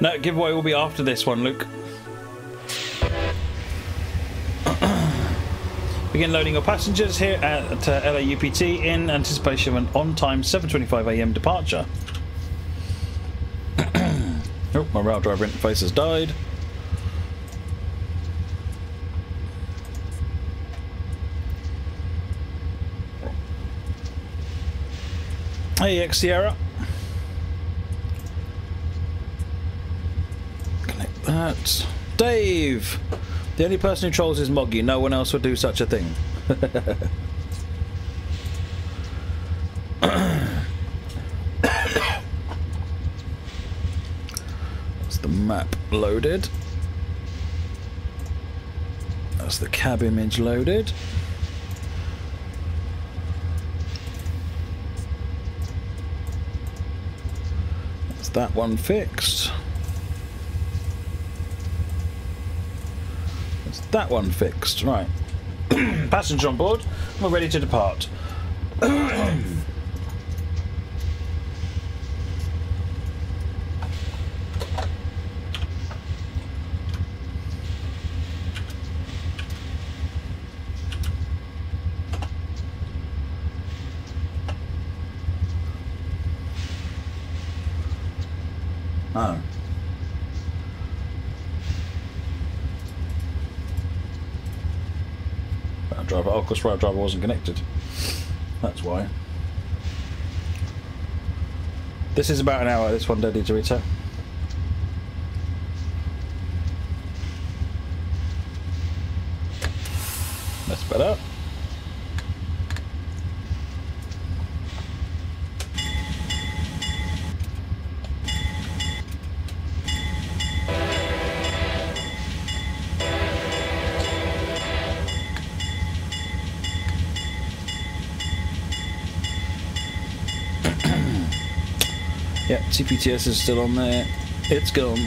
No, giveaway will be after this one, Luke. Begin loading your passengers here at LAUPT in anticipation of an on-time 7:25 AM departure. Oh, my rail driver interface has died. Hey, Sierra. Connect that. Dave! The only person who trolls is Moggy. No one else would do such a thing. That's the map loaded. That's the cab image loaded. That's that one fixed. That one fixed, right. Passenger on board, we're ready to depart. Oh. Driver. Oh, of course, rail driver wasn't connected. That's why. This is about an hour. This one, Daddy Dorito. That's better. Yeah, TPTS is still on there. It's gone.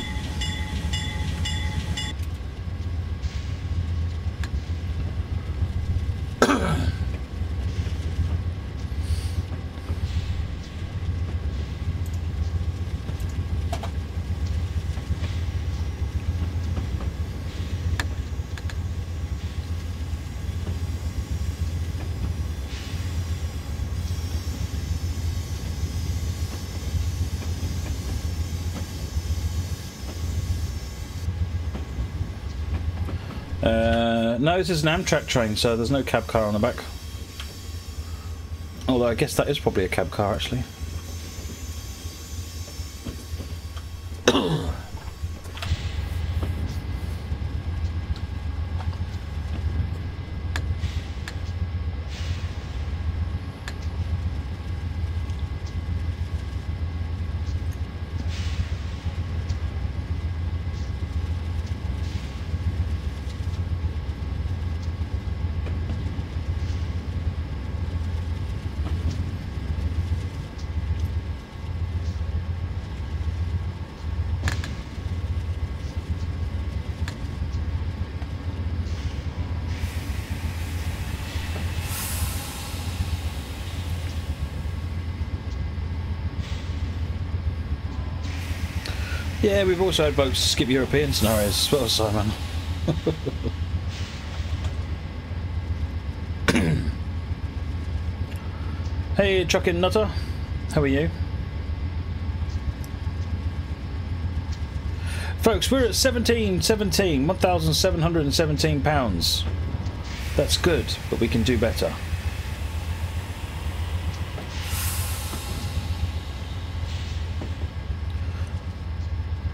No, this is an Amtrak train, so there's no cab car on the back. Although I guess that is probably a cab car, actually. Yeah, we've also had boats skip European scenarios as well, Simon. Hey, Truckin' Nutter. How are you? Folks, we're at 1,717 pounds. That's good, but we can do better.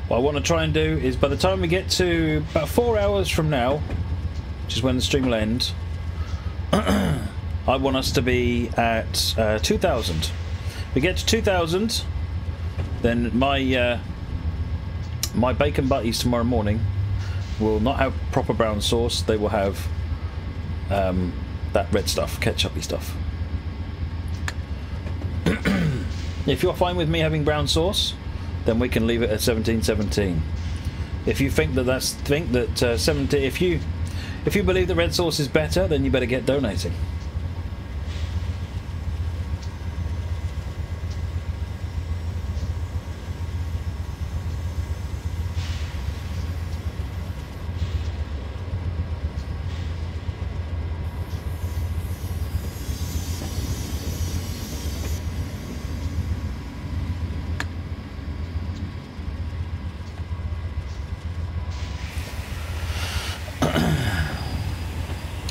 What I want to try and do is, by the time we get to about 4 hours from now, which is when the stream will end, I want us to be at 2,000. We get to 2,000, then my bacon butties tomorrow morning will not have proper brown sauce. They will have that red stuff, ketchupy stuff. If you're fine with me having brown sauce, then we can leave it at 1717. If you think that 70, if you believe that red sauce is better, then you better get donating.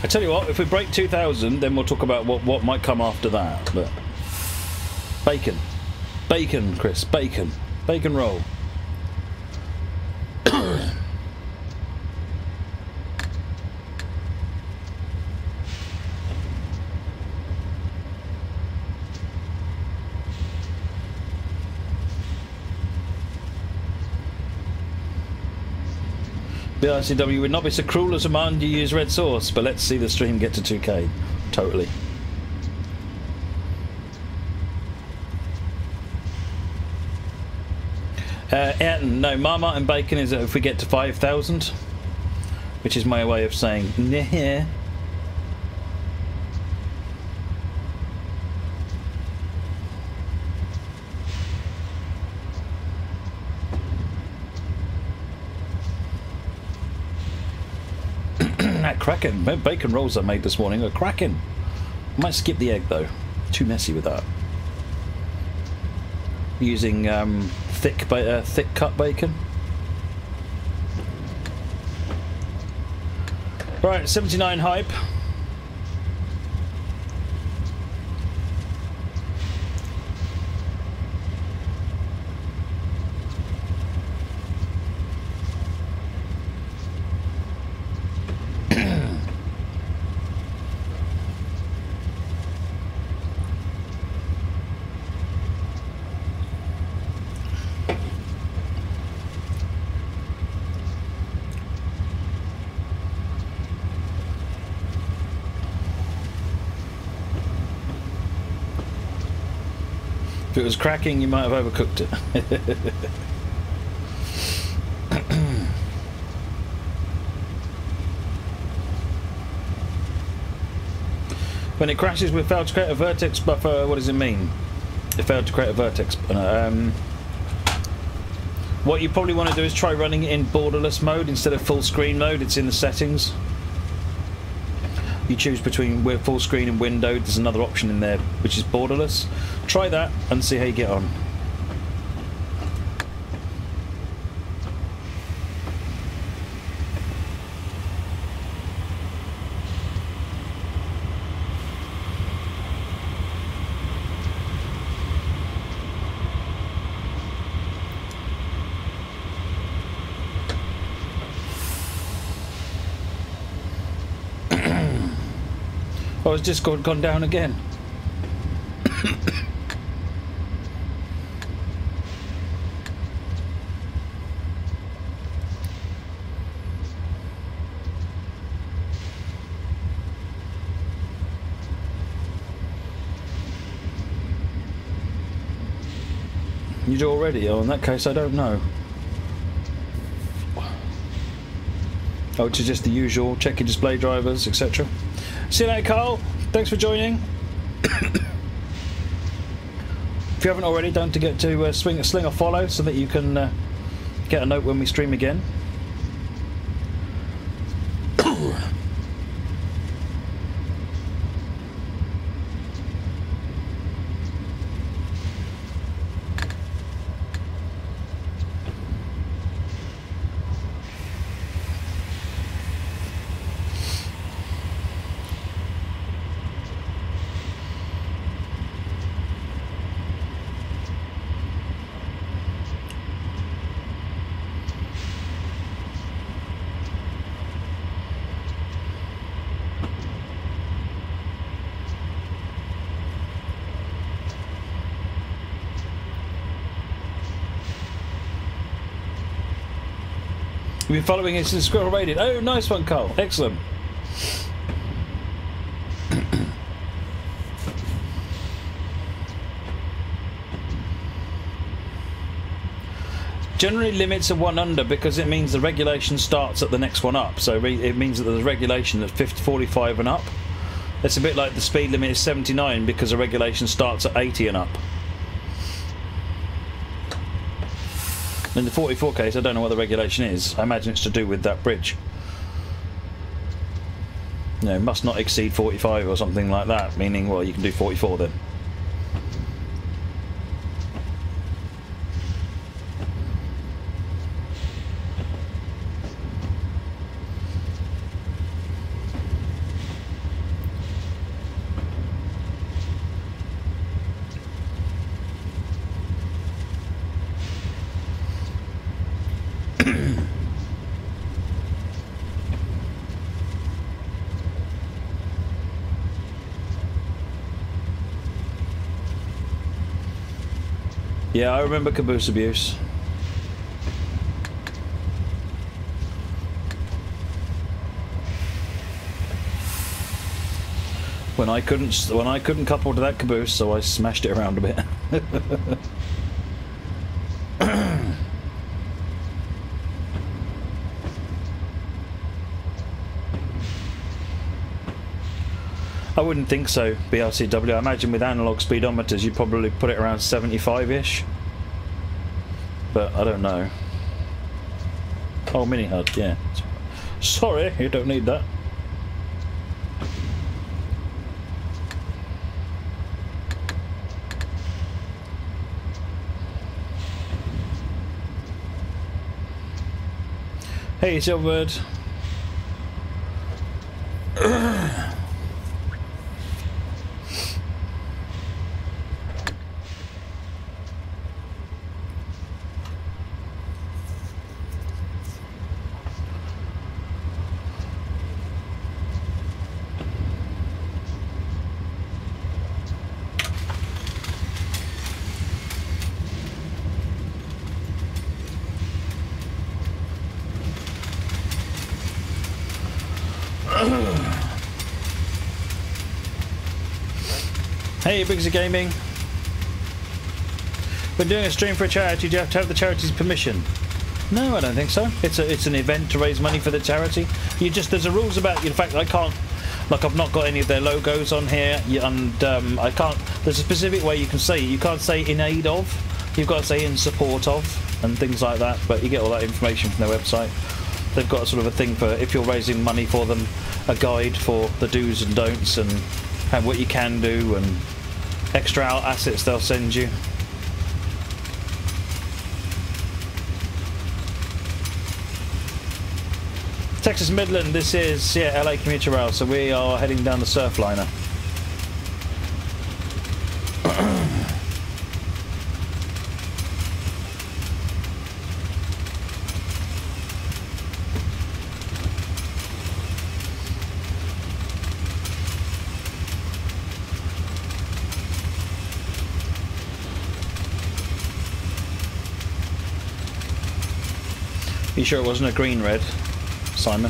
tell you what, if we break 2,000, then we'll talk about what might come after that. But bacon, bacon, Chris, bacon, bacon roll. BRCW would not be so cruel as demand you use red sauce, but let's see the stream get to 2K. Totally. Ayrton, no, Marmite and bacon is if we get to 5,000, which is my way of saying nah. Cracking. Bacon rolls I made this morning are cracking. Might skip the egg though. Too messy with that. Using thick cut bacon. Right, 79 hype. If it was cracking, you might have overcooked it. When it crashes, we failed to create a vertex buffer. What does it mean? It failed to create a vertex. What you probably want to do is try running it in borderless mode instead of full screen mode. It's in the settings. You choose between full screen and windowed. There's another option in there which is borderless. Try that and see how you get on. Oh, it's just gone down again. You do already? Oh, in that case, I don't know. Oh, which is just the usual. Check your display drivers, etc. See you later, Carl. Thanks for joining. If you haven't already, don't forget to sling a follow so that you can get a note when we stream again. You've been following us in Squirrel Radio. Oh, nice one, Carl. Excellent. Generally limits are 1 under because it means the regulation starts at the next one up. So it means that there's a regulation at 45 and up. It's a bit like the speed limit is 79 because the regulation starts at 80 and up. In the 44 case, I don't know what the regulation is. I imagine it's to do with that bridge. You know, must not exceed 45 or something like that, meaning, well, you can do 44 then. Yeah, I remember caboose abuse. When I couldn't couple to that caboose, so I smashed it around a bit. I wouldn't think so, BRCW. I imagine with analog speedometers you'd probably put it around 75-ish. But I don't know. Oh, mini HUD, yeah. Sorry, you don't need that. Hey, Silverbird. Hey, Bigsy Gaming. We're doing a stream for a charity. Do you have to have the charity's permission? No, I don't think so. It's an event to raise money for the charity. There's a rules about. In fact, I can't. Like, I've not got any of their logos on here, and I can't. There's a specific way you can say it. You can't say in aid of. You've got to say in support of, and things like that. But you get all that information from their website. They've got sort of a thing for if you're raising money for them, a guide for the do's and don'ts and what you can do and extra assets they'll send you. Texas Midland, this is LA commuter rail, so we are heading down the Surfliner. You sure it wasn't a green red, Simon?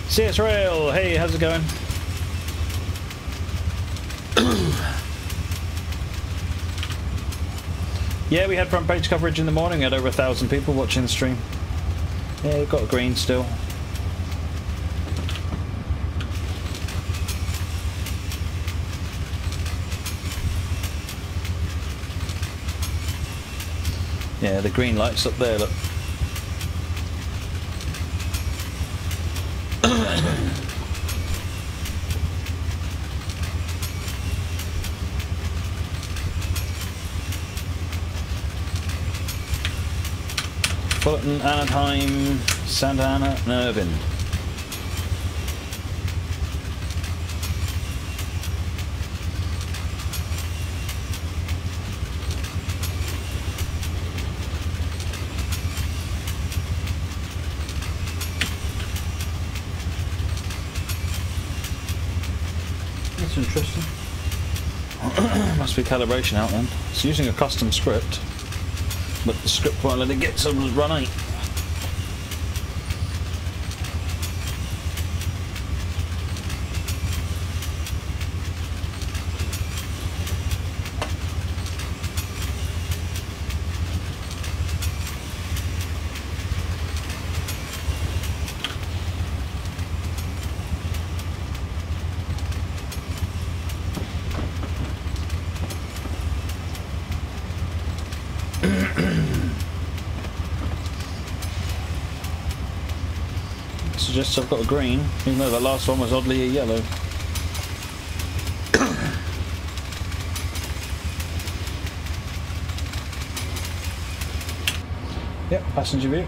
CS Rail, hey, how's it going? Yeah, we had front page coverage in the morning. We had over 1,000 people watching the stream. Yeah, we've got green still. Yeah, the green light's up there, look. Fullerton, Anaheim, Santa Ana, and Irvine. That's interesting. Must be calibration out then. It's using a custom script. But the script won't let it get so it'll run 8. Suggests I've got a green, even though the last one was oddly a yellow. Yep, passenger view.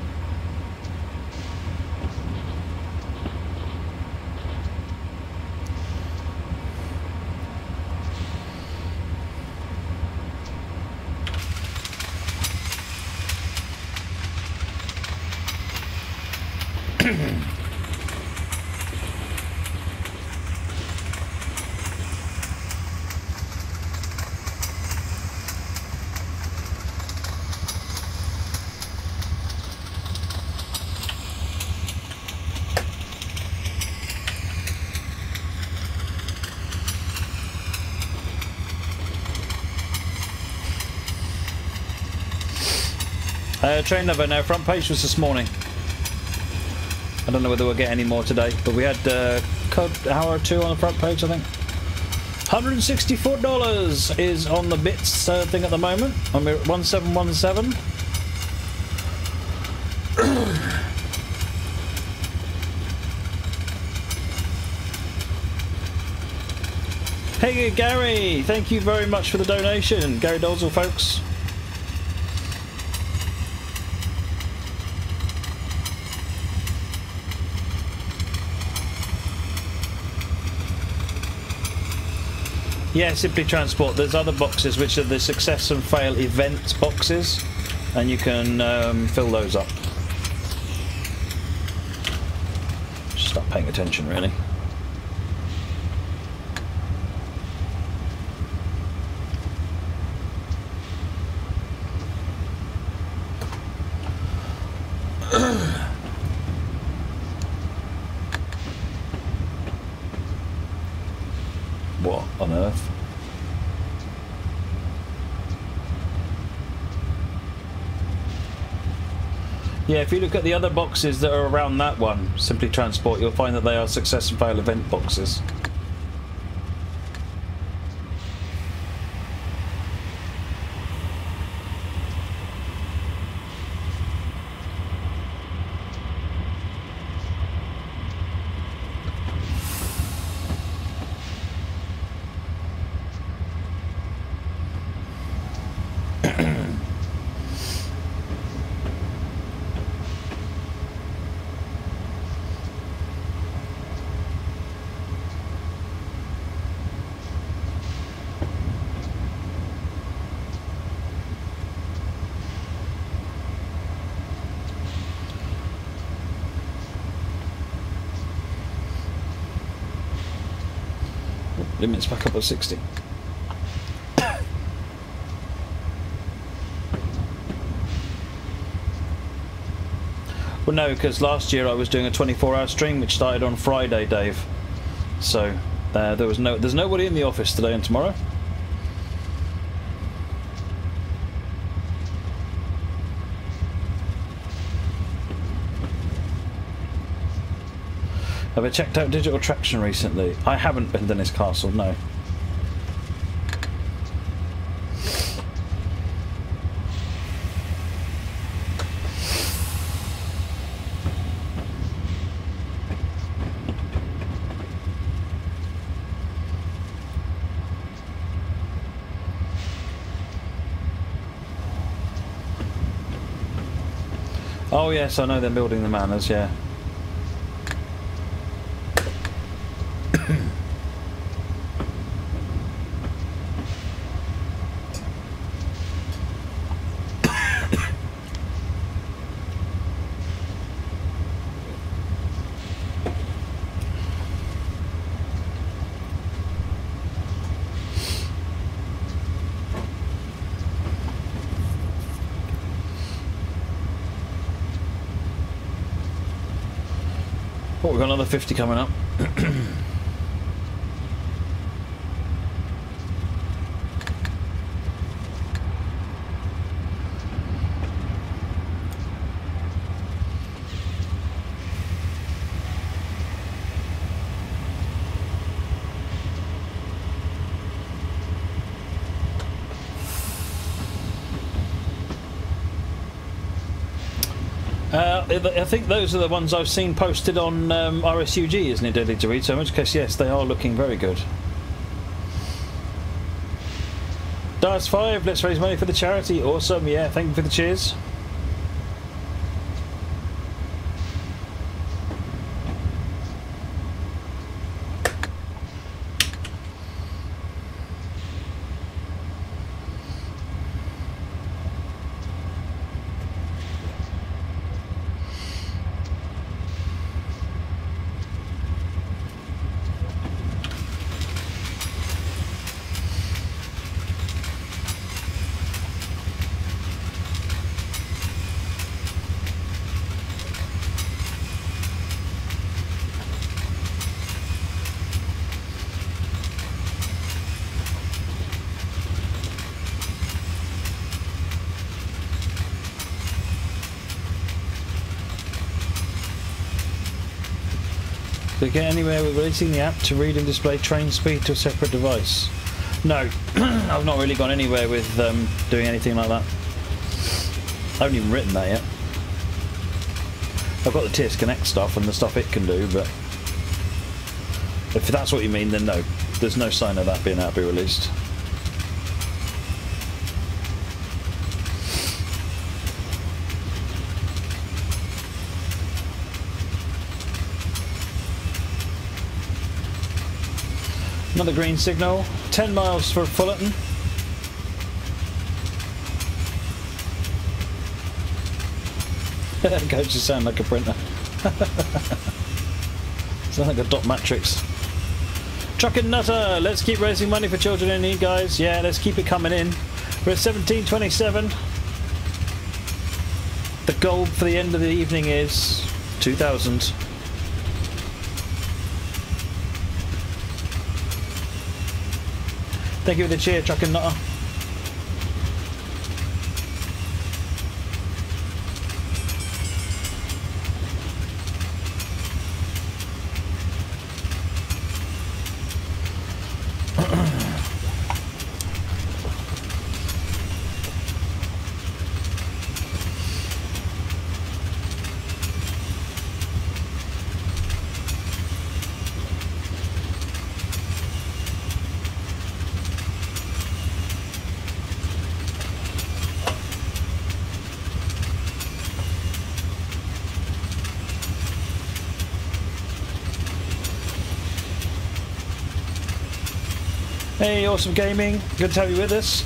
Train number now. Front page was this morning. I don't know whether we'll get any more today, but we had code hour or two on the front page, I think. $164 is on the bits thing at the moment, and we're at 1717. Hey Gary, thank you very much for the donation. Gary Dolzel, folks. Yeah, Simply Transport. There's other boxes which are the success and fail event boxes, and you can fill those up. Just start paying attention, really. What on earth? Yeah, if you look at the other boxes that are around that one, Simply Transport, you'll find that they are success and fail event boxes. Limit's back up at 60. Well, no, because last year I was doing a 24-hour stream which started on Friday, Dave. So there's nobody in the office today and tomorrow. Have I checked out Digital Traction recently? I haven't been to Dennis Castle, no. Oh yes, I know they're building the Manors, yeah. Oh, we've got another 50 coming up. I think those are the ones I've seen posted on RSUG, isn't it, Deadly to Read? So in which case, yes, they are looking very good. Dice 5, let's raise money for the charity. Awesome, yeah, thank you for the cheers. Did you get anywhere with releasing the app to read and display train speed to a separate device? No, I've not really gone anywhere with doing anything like that. I haven't even written that yet. I've got the TS Connect stuff and the stuff it can do, but if that's what you mean, then no. There's no sign of that being able to be released. Another green signal. 10 miles for Fullerton. Coaches sound like a printer. Sound like a dot matrix. Truckin' Nutter, let's keep raising money for children in need, guys. Yeah, let's keep it coming in. We're at 1727. The goal for the end of the evening is 2,000. Thank you for the cheer, Truckin' Nutter. Hey, Awesome Gaming, good to have you with us.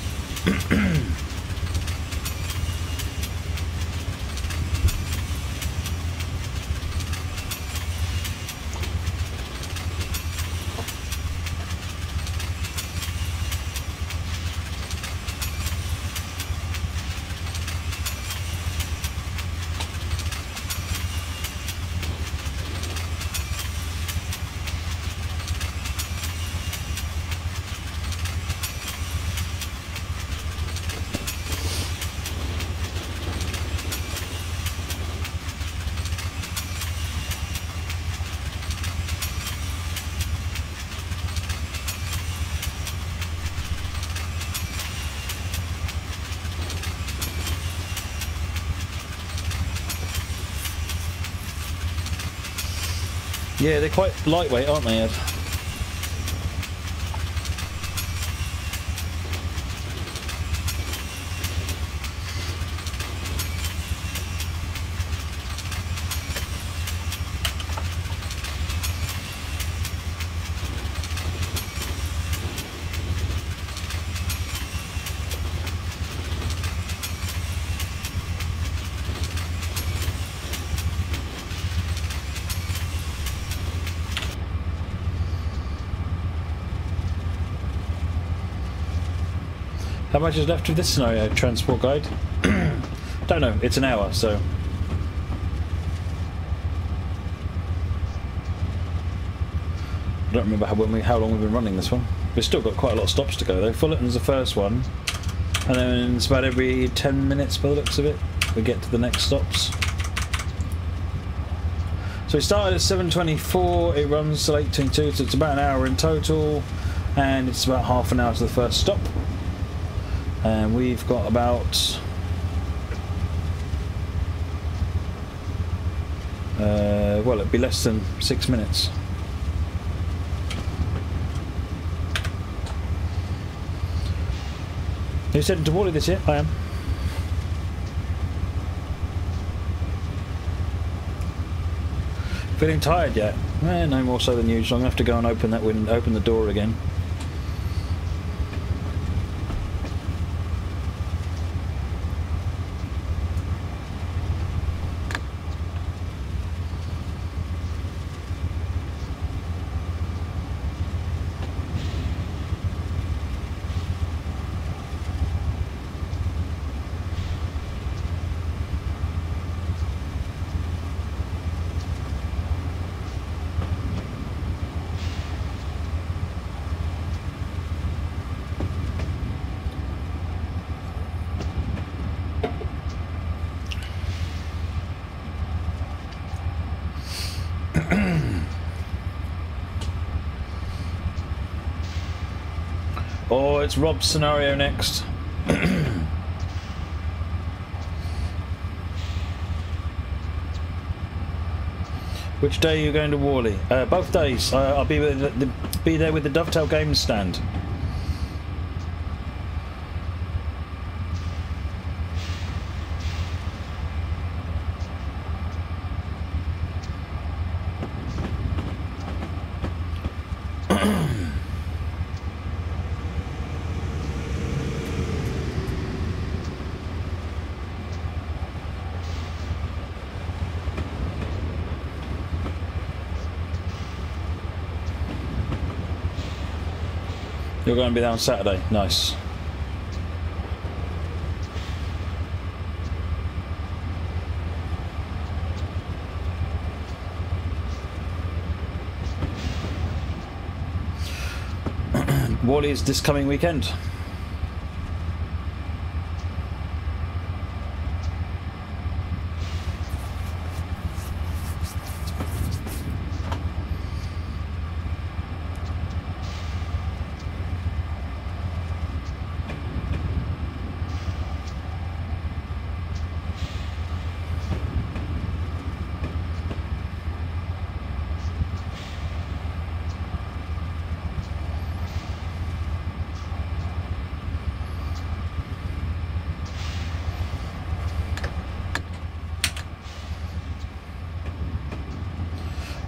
Yeah, they're quite lightweight, aren't they, Ed? How much is left of this scenario, transport guide? Don't know, it's an hour, so. I don't remember how long we've been running this one. We've still got quite a lot of stops to go though. Fullerton's the first one, and then it's about every 10 minutes by the looks of it, we get to the next stops. So we started at 7:24, it runs till 8:22, so it's about an hour in total, and it's about half an hour to the first stop. And we've got about well, it'd be less than 6 minutes. Are you heading to Wally this year? I am. Feeling tired yet? No more so than usual. I'm gonna have to go and open that window, open the door again. it's Rob's scenario next. Which day are you going to Worley? Both days. I'll be there with the Dovetail Games stand. You're going to be there on Saturday. Nice. Worley is this coming weekend.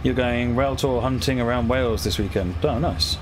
You're going rail tour hunting around Wales this weekend. Oh, nice.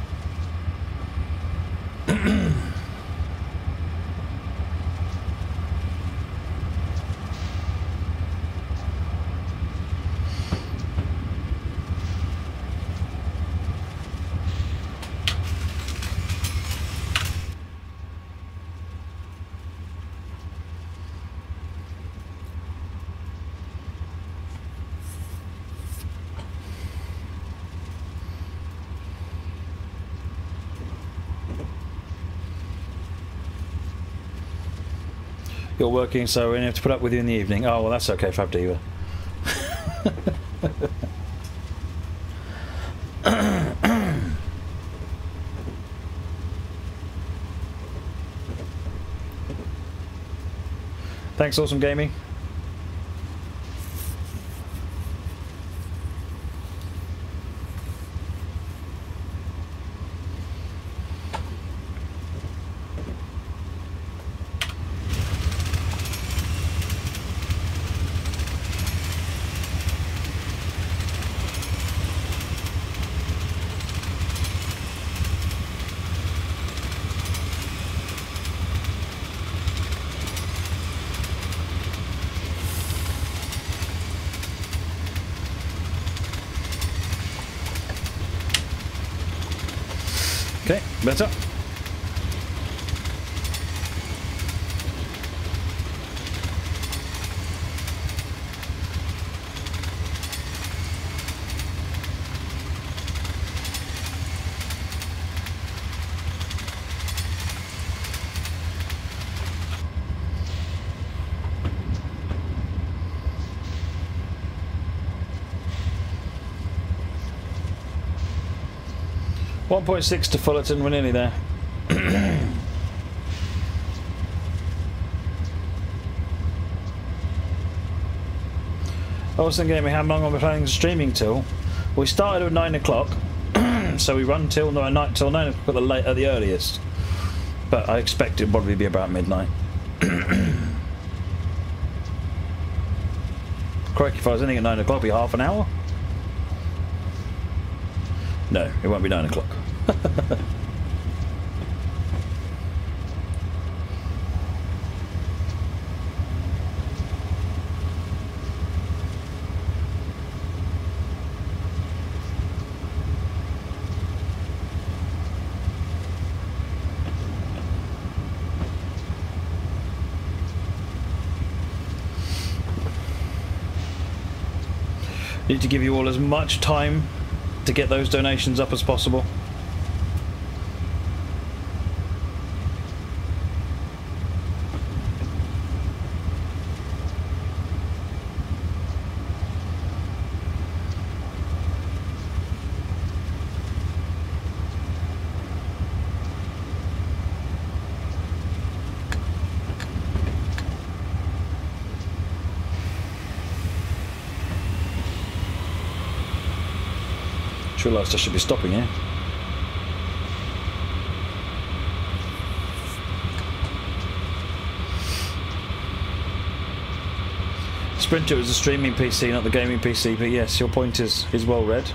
You're working, so we have to put up with you in the evening. Oh, well, that's okay, Fab Diva. Thanks, Awesome Gaming. Okay, better. .6 to Fullerton, we're nearly there. Awesome Gaming, how long are we planning streaming till? We started at 9 o'clock, so we run till 9 o'clock at the earliest. But I expect it'll probably be about midnight. Correct, if I was ending at 9 o'clock, it'd be half an hour? No, it won't be 9 o'clock. Need to give you all as much time to get those donations up as possible. Just realised I should be stopping here. Sprinter is a streaming PC, not the gaming PC, but yes, your point is well read.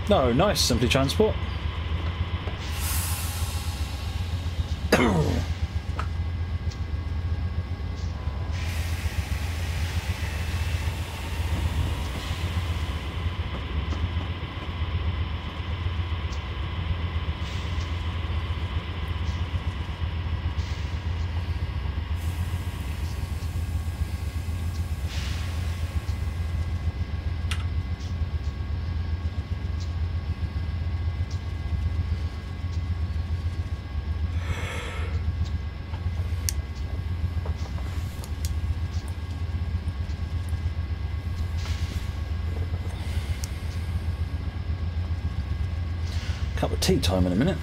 No, nice, Simply Transport. Cup of tea time in a minute.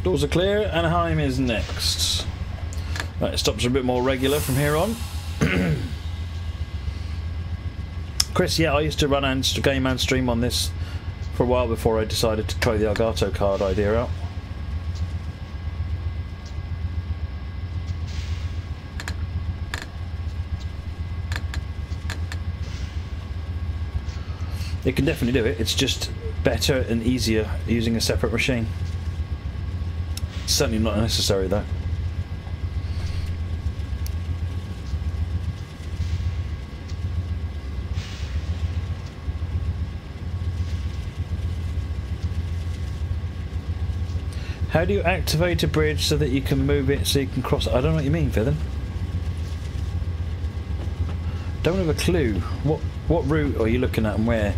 Doors are clear, Anaheim is next. Right, stops are a bit more regular from here on. Chris, yeah, I used to run and game and stream on this for a while before I decided to try the Elgato card idea out. It can definitely do it, it's just better and easier using a separate machine. It's certainly not necessary though. How do you activate a bridge so that you can move it so you can cross it? I don't know what you mean, Fithen. Don't have a clue. What route are you looking at and where?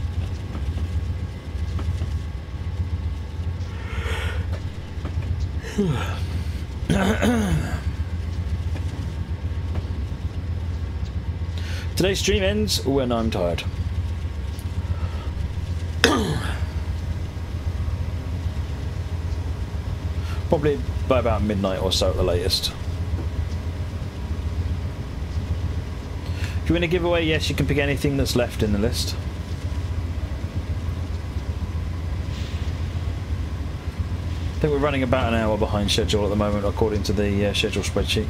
Today's stream ends when I'm tired. Probably by about midnight or so at the latest. If you win a giveaway, yes, you can pick anything that's left in the list. I think we're running about an hour behind schedule at the moment, according to the schedule spreadsheet.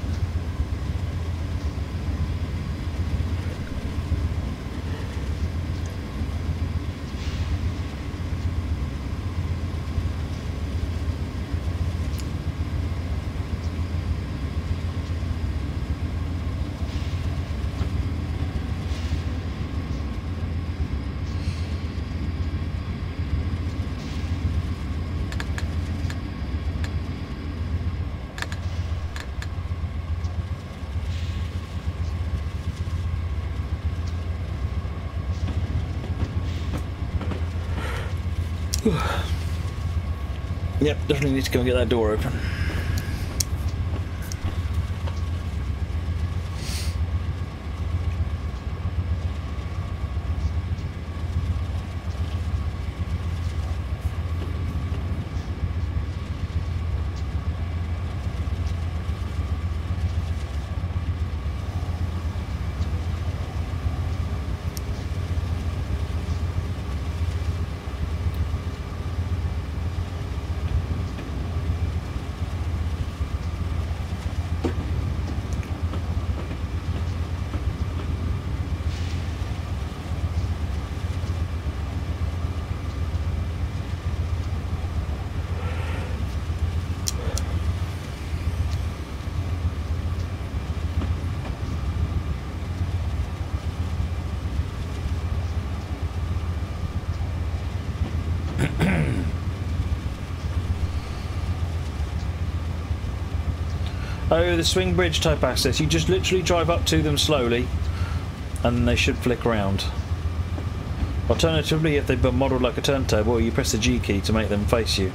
Yep, definitely need to go and get that door open. Oh, the swing bridge type access. You just literally drive up to them slowly and they should flick around. Alternatively, if they've been modelled like a turntable, you press the G key to make them face you.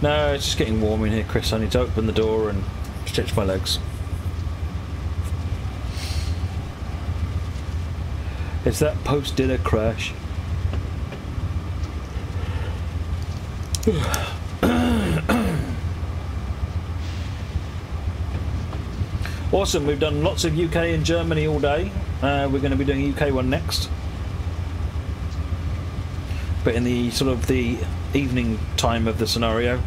No, it's just getting warm in here, Chris. I need to open the door and stretch my legs. It's that post-dinner crash. Awesome, we've done lots of UK and Germany all day. We're going to be doing a UK one next. But in the sort of the evening time of the scenario,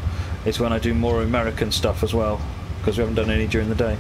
it's when I do more American stuff as well, because we haven't done any during the day.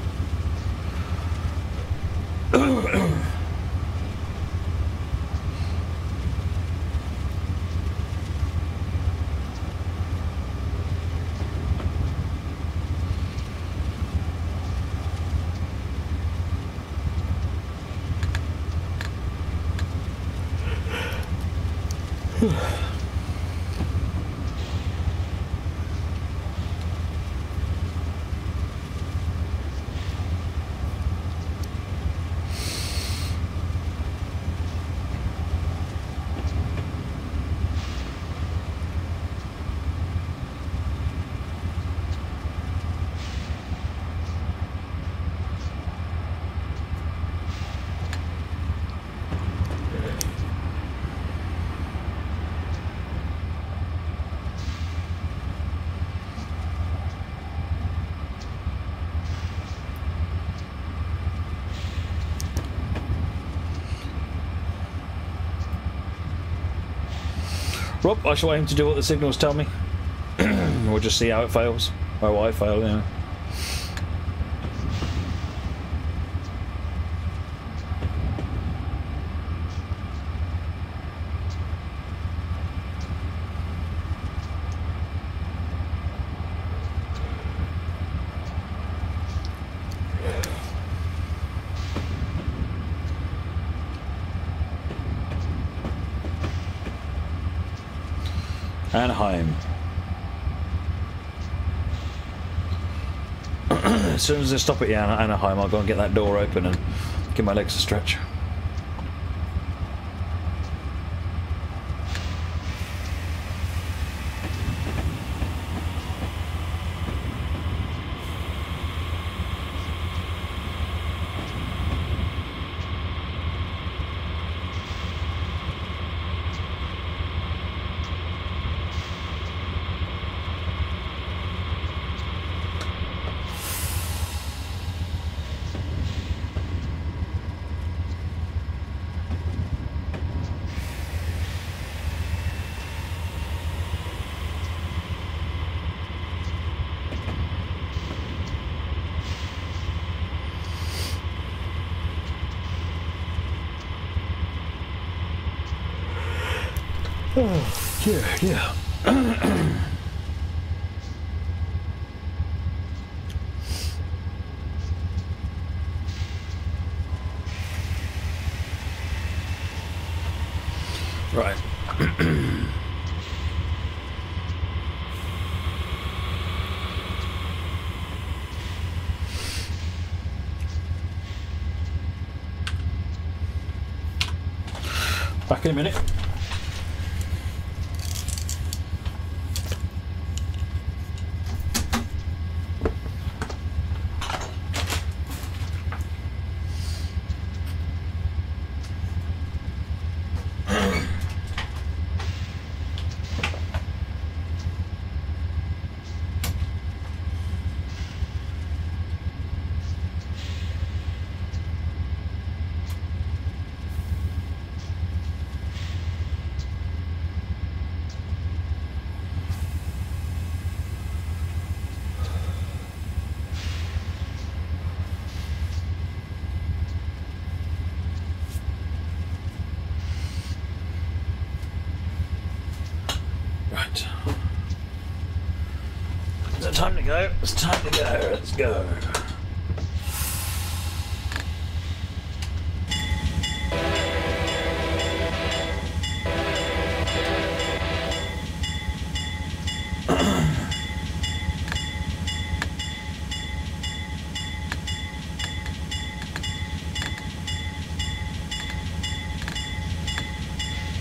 Rob, I shall aim to do what the signals tell me. We'll just see how it fails. Or I fail, yeah. Anaheim. As soon as I stop at Anaheim, I'll go and get that door open and give my legs a stretch. Oh, yeah. Right. Back in a minute. Right. Is it time to go? It's time to go. Let's go.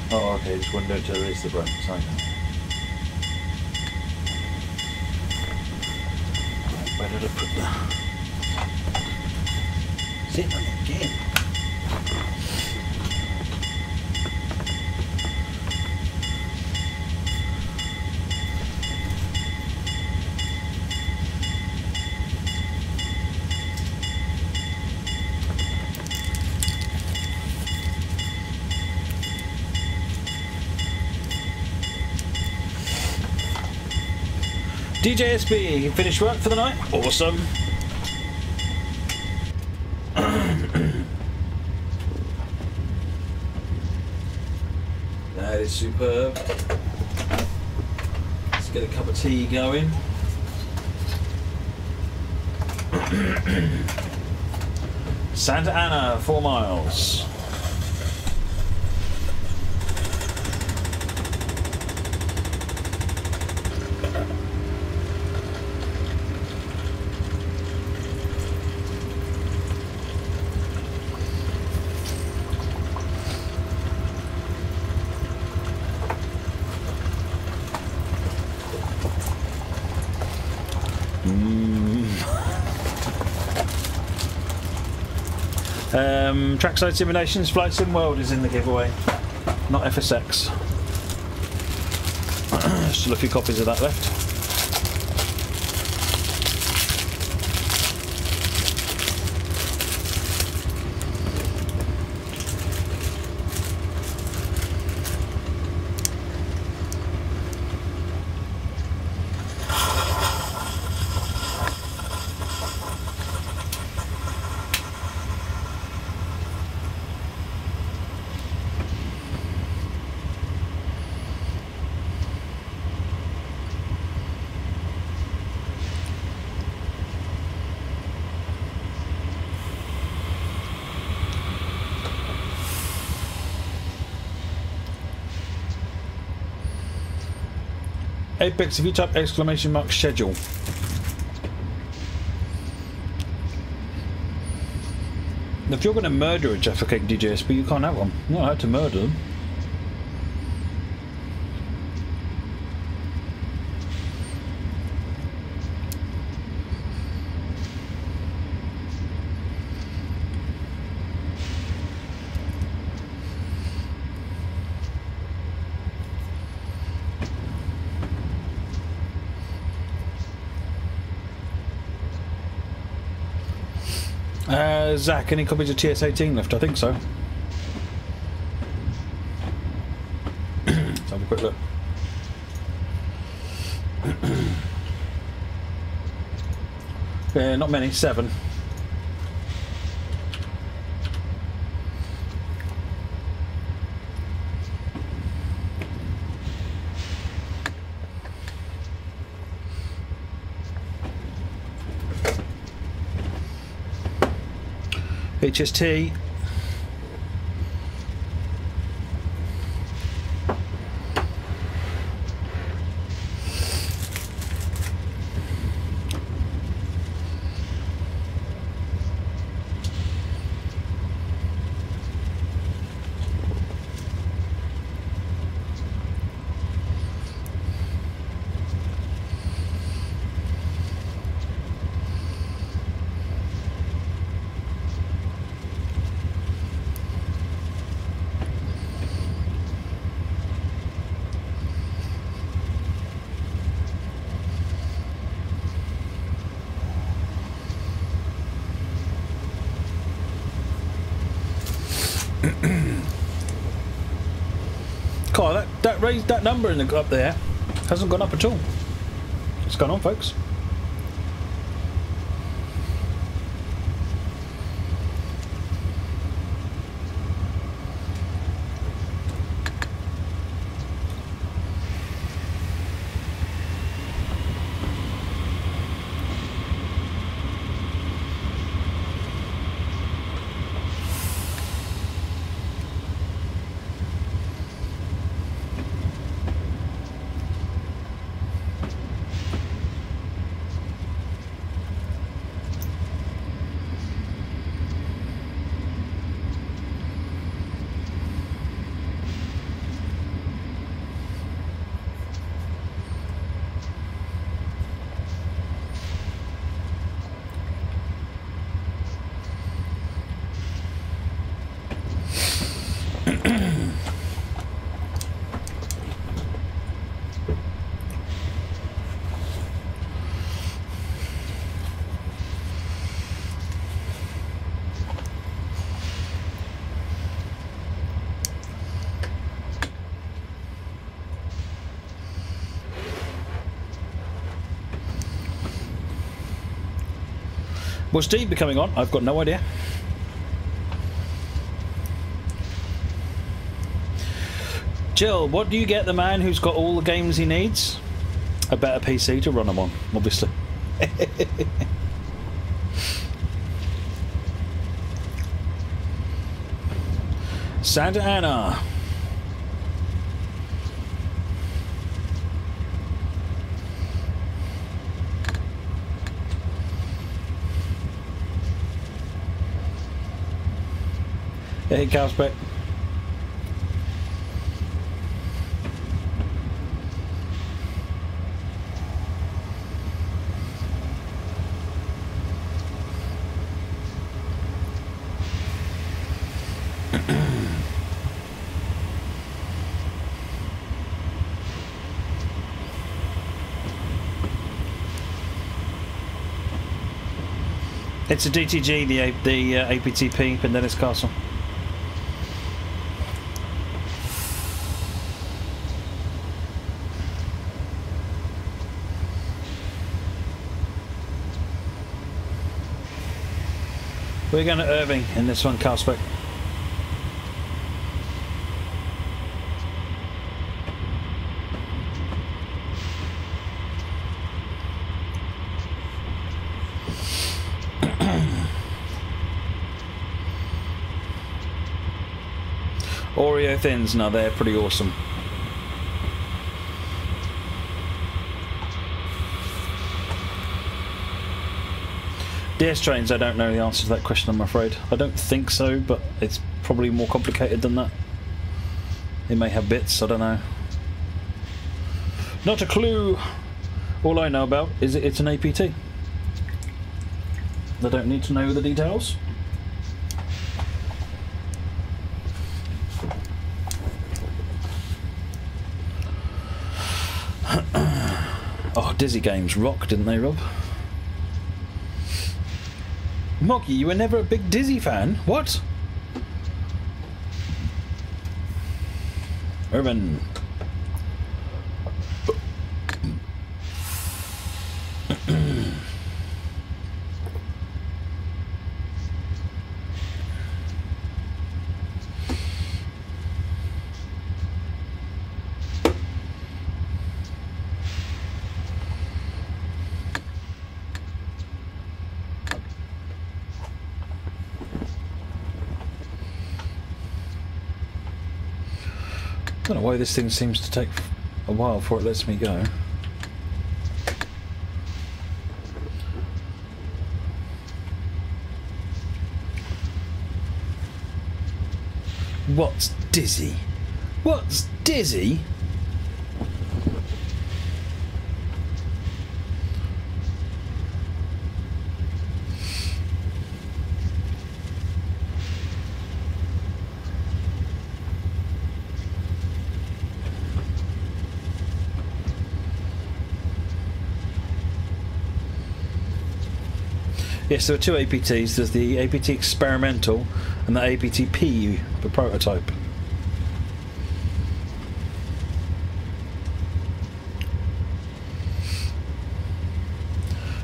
Oh, okay, just window to release the brakes. I know. Where did I put that? Sit on it again. DJSB, finished work for the night? Awesome. That is superb. Let's get a cup of tea going. Santa Ana, 4 miles. Trackside Simulations, Flight Sim World is in the giveaway, not FSX. Still a few copies of that left. Apex, if you type ! schedule. If you're going to murder a Jaffa Cake DJSP, you can't have one. You're not allowed to murder them. Zach, any copies of TS18 left? I think so. Let's have a quick look. Yeah, not many, 7. HST. God, that raised that number in the, up there hasn't gone up at all. What's going on, folks? Will Steve be coming on? I've got no idea. Jill, what do you get the man who's got all the games he needs? A better PC to run them on, obviously. Santa Ana. Hey, Calspec. It's a DTG, the APTP, Pendennis Castle. We're going to Irving in this one, Carspec. Oreo Thins, now they're pretty awesome. DS trains, I don't know the answer to that question, I'm afraid. I don't think so, but it's probably more complicated than that. It may have bits, I don't know. Not a clue. All I know about is it's an APT. I don't need to know the details. Oh, Dizzy Games rock, didn't they, Rob? Moggy, you were never a big Dizzy fan? What? Urban. I don't know why this thing seems to take a while before it lets me go. What's Dizzy? What's Dizzy? Yes, there are two APTs. There's the APT Experimental and the APT-P, the prototype.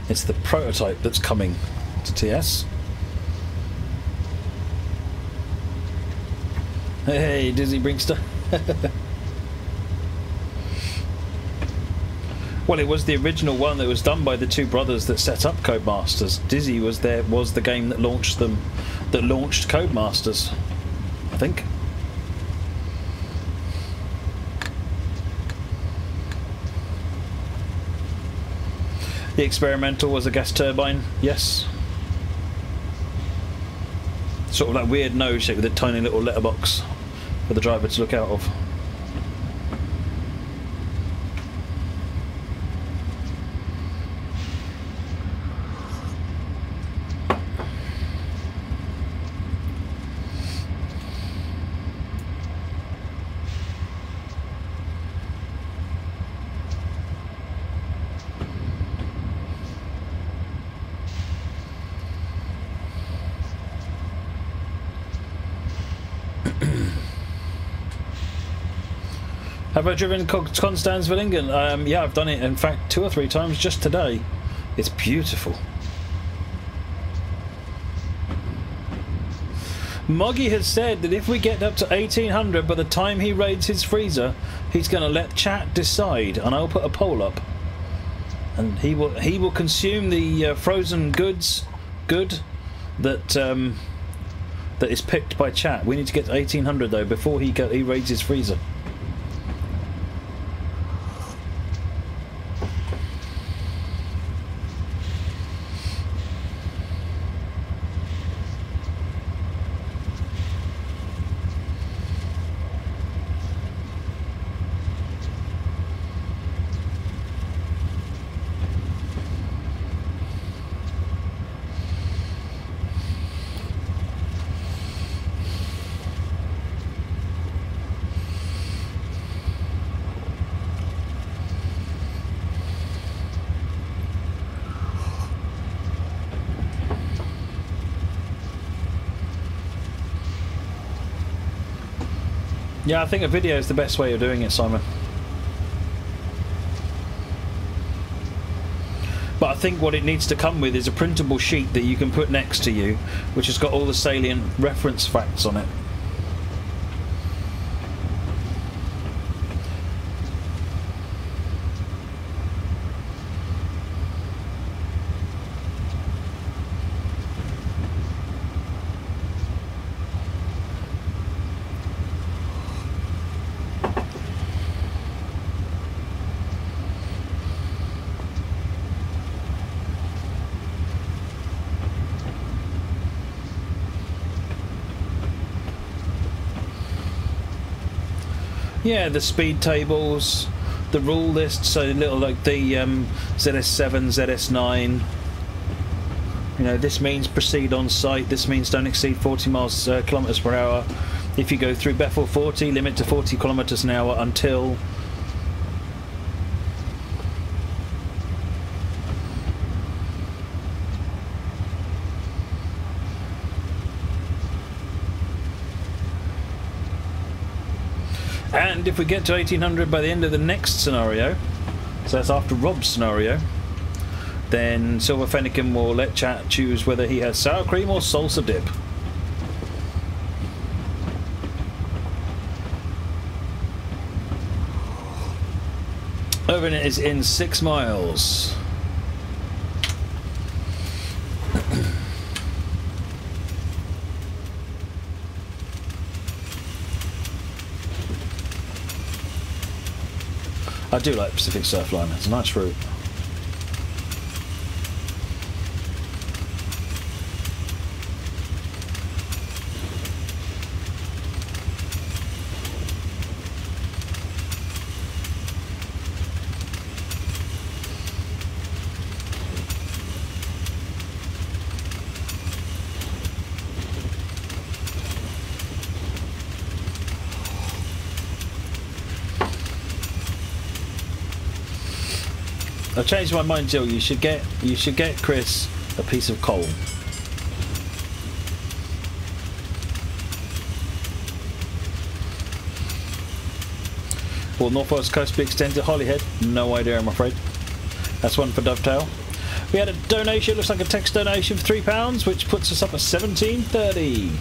It's the prototype that's coming to TS. Hey, Dizzy Brinkster. Well, it was the original one that was done by the two brothers that set up Codemasters. Dizzy was the game that launched them, that launched Codemasters, I think. The Experimental was a gas turbine, yes. Sort of that weird nose shape with a tiny little letterbox for the driver to look out of. Have I driven Constanz-Villingen? Yeah, I've done it, in fact, 2 or 3 times just today. It's beautiful. Moggy has said that if we get up to 1800 by the time he raids his freezer, he's going to let chat decide, and I'll put a poll up, and he will consume the frozen goods that that is picked by chat. We need to get to 1800 though before he raids his freezer. Yeah, I think a video is the best way of doing it, Simon. But I think what it needs to come with is a printable sheet that you can put next to you, which has got all the salient reference facts on it. Yeah, the speed tables, the rule list, so little like the ZS7, ZS9. You know, this means proceed on site, this means don't exceed 40 kilometers per hour. If you go through Bethel 40, limit to 40 kilometers an hour until... And if we get to 1800 by the end of the next scenario, so that's after Rob's scenario, then Silver Fennekin will let chat choose whether he has sour cream or salsa dip. Oven is in 6 miles. I do like Pacific Surfliner, it's a nice route. I've changed my mind, Jill. You should get Chris a piece of coal. Will Northwest Coast be extended to Holyhead? No idea, I'm afraid. That's one for Dovetail. We had a donation, looks like a text donation for £3, which puts us up at 1730.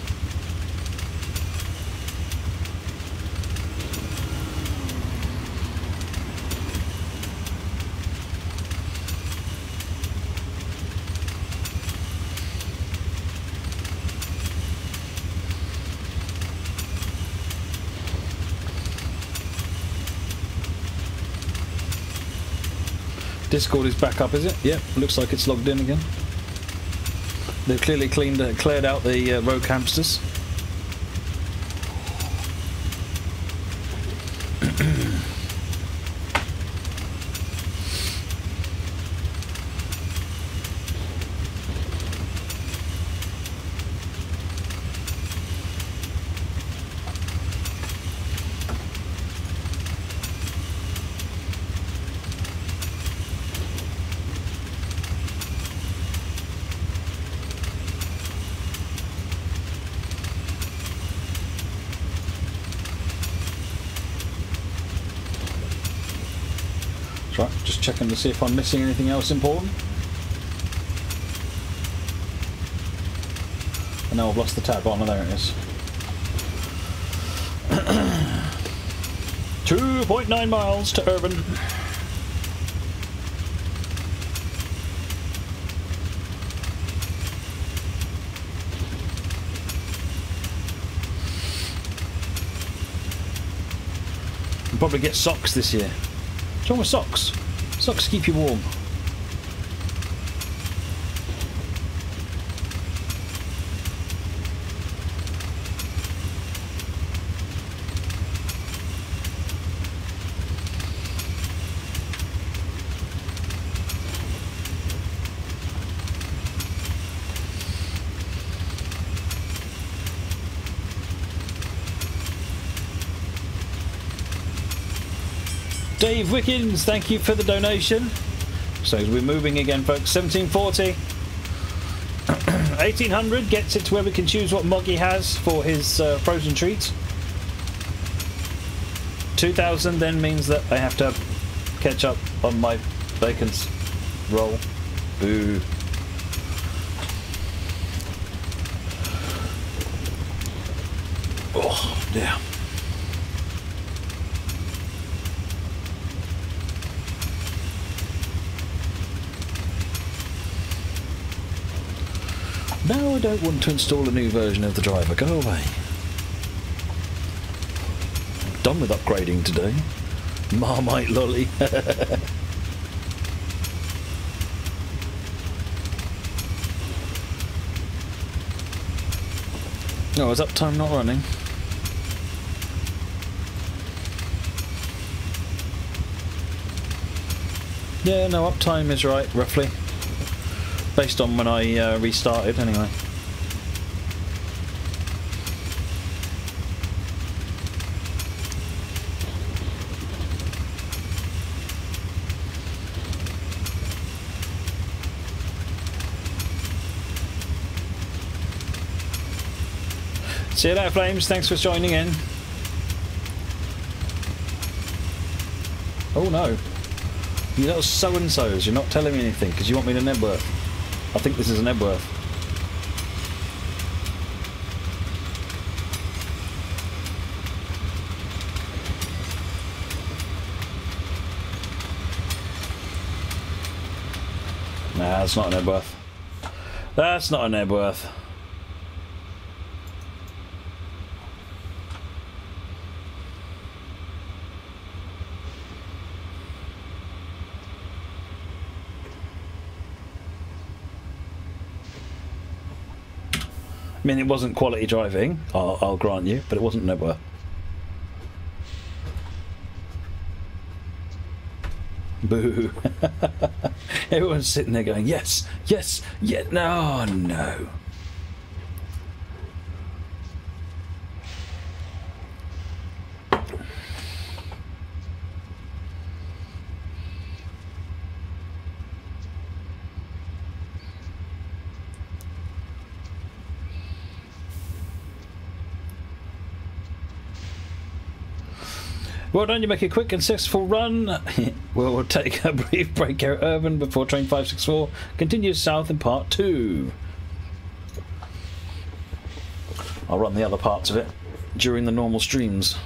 Discord is back up, is it? Yep, looks like it's logged in again. They've clearly cleared out the rogue hamsters. Right, just checking to see if I'm missing anything else important. And now I've lost the tab. Oh, no, there it is. 2.9 miles to Urban. I'll probably get socks this year. What's wrong with socks? Socks keep you warm. Dave Wickens, thank you for the donation. So we're moving again, folks. 1740. 1800 gets it to where we can choose what Moggy has for his frozen treats. 2000 then means that I have to catch up on my bacon's roll. Boo. Oh, dear. No, I don't want to install a new version of the driver. Go away. I'm done with upgrading today. Marmite lolly. Oh, is uptime not running? Yeah, no, uptime is right, roughly. Based on when I restarted, anyway. See you later, Flames. Thanks for joining in. Oh no. You little so-and-sos, you're not telling me anything because you want me to Nebworth. I think this is an Nebworth. Nah, that's not an Nebworth. That's not an Nebworth. I mean, it wasn't quality driving, I'll grant you, but it wasn't Nebworth. Boo. Everyone's sitting there going, yes, yes, yeah, no, no. Well done, you make a quick and successful run. We'll take a brief break here at Urban before train 564 continues south in part 2. I'll run the other parts of it during the normal streams.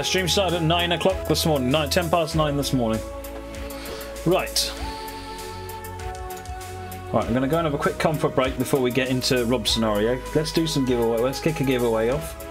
Stream started at 9 o'clock this morning, 10 past 9 this morning. Right. Right, I'm going to go and have a quick comfort break before we get into Rob's scenario. Let's do some giveaway. Let's kick a giveaway off.